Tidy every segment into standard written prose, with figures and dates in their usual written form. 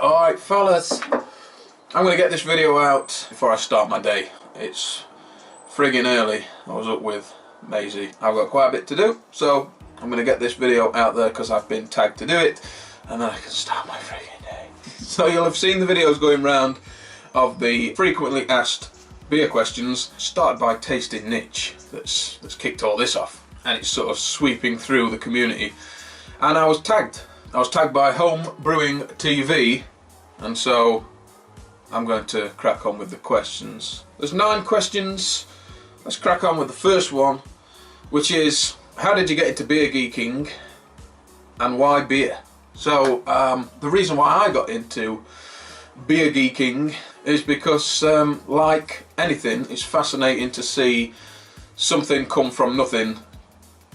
Alright fellas, I'm going to get this video out before I start my day. It's friggin' early. I was up with Maisie. I've got quite a bit to do, so I'm going to get this video out there because I've been tagged to do it, and then I can start my friggin' day. So you'll have seen the videos going round of the frequently asked beer questions, started by Tasting Nitch, that's kicked all this off, and it's sort of sweeping through the community. And I was tagged by Home Brewing TV, and so I'm going to crack on with the questions. There's 9 questions. Let's crack on with the first one, which is, how did you get into beer geeking and why beer? So the reason why I got into beer geeking is because like anything, it's fascinating to see something come from nothing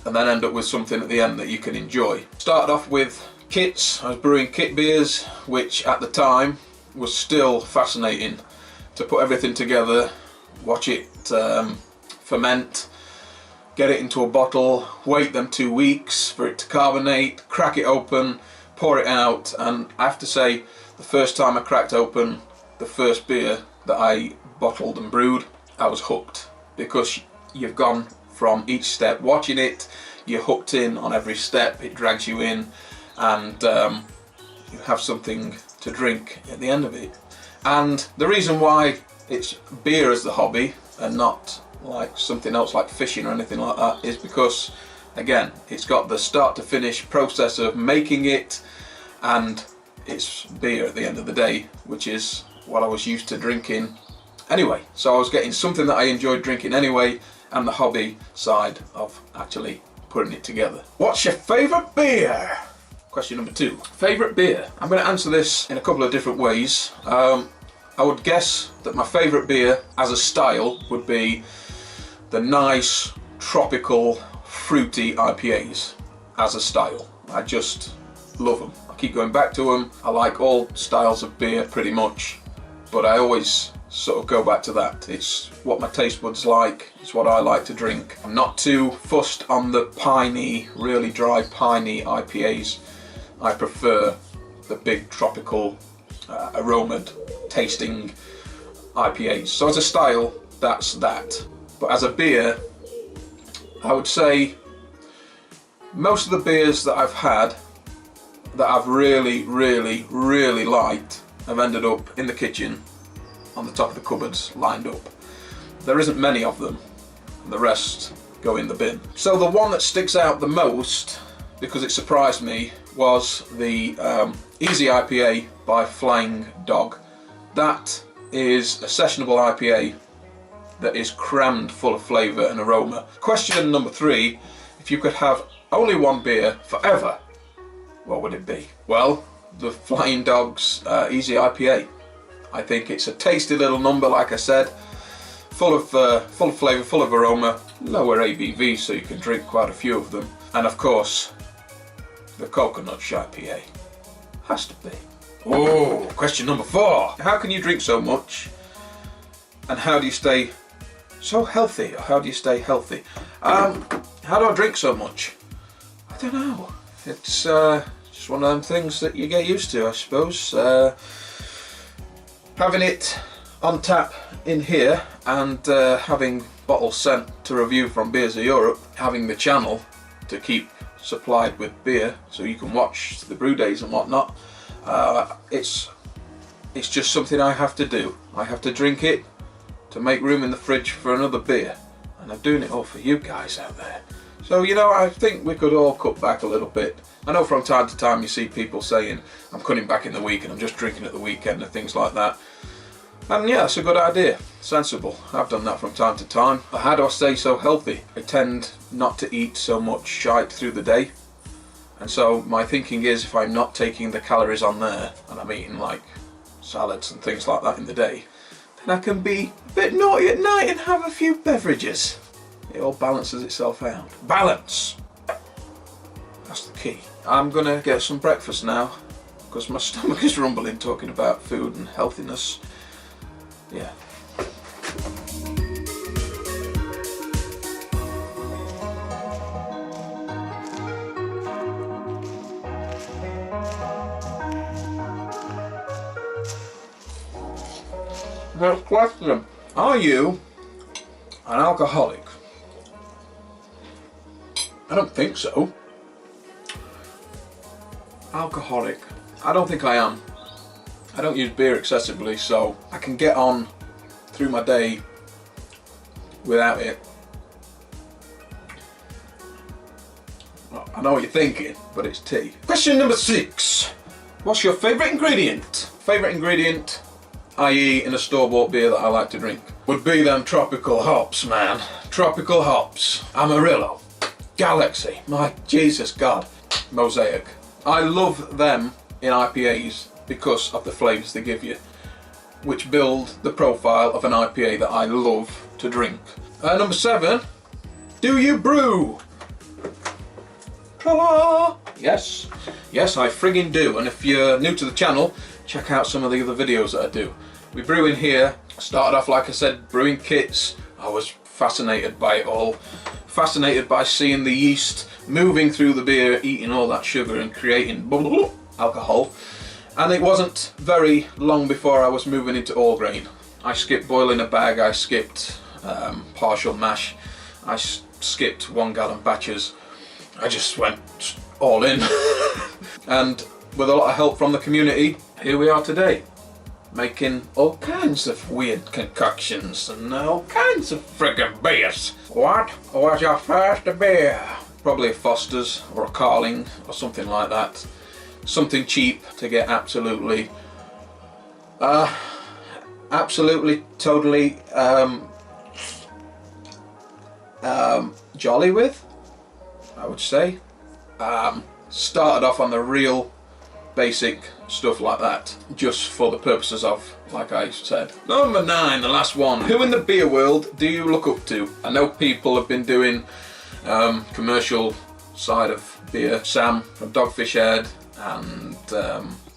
and then end up with something at the end that you can enjoy. Started off with kits. I was brewing kit beers, which at the time was still fascinating to put everything together, watch it ferment, get it into a bottle, wait them 2 weeks for it to carbonate, crack it open, pour it out, and I have to say, the first time I cracked open the first beer that I bottled and brewed, I was hooked, because you've gone from each step, watching it, you're hooked in on every step, it drags you in, and you have something to drink at the end of it. And the reason why it's beer as the hobby and not like something else like fishing or anything like that is because, again, it's got the start to finish process of making it, and it's beer at the end of the day, which is what I was used to drinking anyway. So I was getting something that I enjoyed drinking anyway, and the hobby side of actually putting it together. What's your favourite beer? Question number 2. Favourite beer? I'm going to answer this in a couple of different ways. I would guess that my favourite beer as a style would be the nice, tropical, fruity IPAs as a style. I just love them. I keep going back to them. I like all styles of beer pretty much, but I always sort of go back to that. It's what my taste buds like, it's what I like to drink. I'm not too fussed on the piney, really dry piney IPAs. I prefer the big tropical aromaed tasting IPAs. So as a style, that's that. But as a beer, I would say most of the beers that I've had that I've really liked have ended up in the kitchen on the top of the cupboards lined up. There isn't many of them, and the rest go in the bin. So the one that sticks out the most, because it surprised me, was the Easy IPA by Flying Dog. That is a sessionable IPA that is crammed full of flavour and aroma. Question number 3, if you could have only one beer forever, what would it be? Well, the Flying Dog's Easy IPA. I think it's a tasty little number, like I said, full of flavour, full of aroma, lower ABV, so you can drink quite a few of them. And of course, the Coconut IPA has to be. Oh, question number 4. How can you drink so much, and how do you stay so healthy, or how do you stay healthy? How do I drink so much? I don't know. It's just one of them things that you get used to, I suppose. Having it on tap in here, and having bottles sent to review from Beers of Europe, having the channel to keep supplied with beer so you can watch the brew days and whatnot, it's just something I have to do. I have to drink it to make room in the fridge for another beer, and I'm doing it all for you guys out there. So, you know, I think we could all cut back a little bit. I know from time to time you see people saying, I'm cutting back in the week and I'm just drinking at the weekend and things like that. And yeah, it's a good idea, sensible. I've done that from time to time. But how do I stay so healthy? I tend not to eat so much shite through the day. And so my thinking is, if I'm not taking the calories on there, and I'm eating like salads and things like that in the day, then I can be a bit naughty at night and have a few beverages. It all balances itself out. Balance! That's the key. I'm gonna get some breakfast now, because my stomach is rumbling talking about food and healthiness. Yeah. Next question. Are you an alcoholic? I don't think so. Alcoholic. I don't think I am. I don't use beer excessively, so I can get on through my day without it. Well, I know what you're thinking, but it's tea. Question number 6. What's your favourite ingredient? Favourite ingredient, i.e. in a store-bought beer that I like to drink, would be them tropical hops, man. Tropical hops. Amarillo. Galaxy. My Jesus God. Mosaic. I love them in IPAs because of the flavours they give you, which build the profile of an IPA that I love to drink. Number 7. Do you brew? Ta-da! Yes. Yes, I friggin' do. And if you're new to the channel, check out some of the other videos that I do. We brew in here. Started off, like I said, brewing kits. I was fascinated by it all. Fascinated by seeing the yeast moving through the beer, eating all that sugar and creating alcohol. And it wasn't very long before I was moving into all grain. I skipped boiling a bag, I skipped partial mash, I skipped 1 gallon batches. I just went all in. And with a lot of help from the community, here we are today, making all kinds of weird concoctions and all kinds of friggin' beers. What was your first beer? Probably a Foster's or a Carling or something like that. Something cheap to get absolutely, totally jolly with, I would say. Started off on the real basic stuff like that, just for the purposes of, like I said. Number 9, the last one. Who in the beer world do you look up to? I know people have been doing commercial side of beer. Sam from Dogfish Head and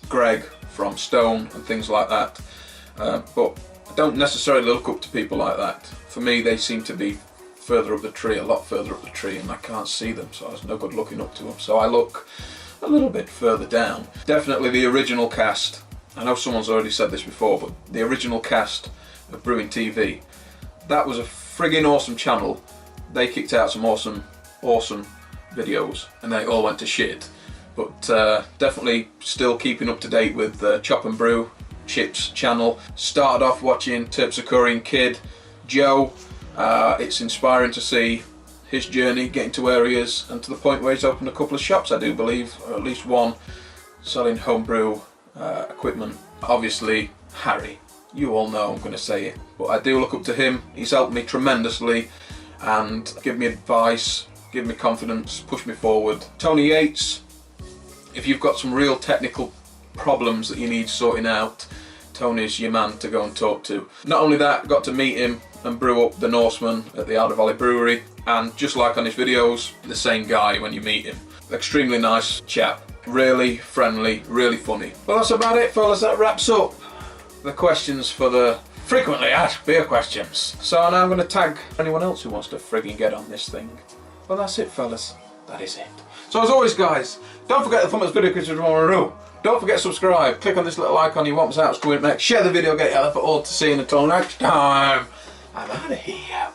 Greg from Stone and things like that. But I don't necessarily look up to people like that. For me, they seem to be further up the tree, a lot further up the tree, and I can't see them, so it's no good looking up to them. So I look a little bit further down. Definitely the original cast. I know someone's already said this before, but the original cast of Brewing TV, that was a friggin' awesome channel. They kicked out some awesome videos, and they all went to shit. But definitely still keeping up to date with Chop and Brew, Chip's channel. Started off watching Terpsichorean Kid, Joe. It's inspiring to see his journey, getting to where he is, and to the point where he's opened a couple of shops, I do believe, or at least one, selling homebrew equipment. Obviously, Harry. You all know I'm going to say it, but I do look up to him. He's helped me tremendously and give me advice, give me confidence, push me forward. Tony Yates, if you've got some real technical problems that you need sorting out, Tony's your man to go and talk to. Not only that, got to meet him and brew up the Norseman at the Ardor Valley Brewery, and just like on his videos, the same guy when you meet him. Extremely nice chap, really friendly, really funny. Well, that's about it, fellas. That wraps up the questions for the frequently asked beer questions. So now I'm going to tag anyone else who wants to frigging get on this thing. Well, that's it, fellas. That is it. So as always, guys, don't forget to thumb this video because you're tomorrow. Don't forget to subscribe. Click on this little icon you want us out. Share the video, get it out for all to see. And until next time, I'm out of here.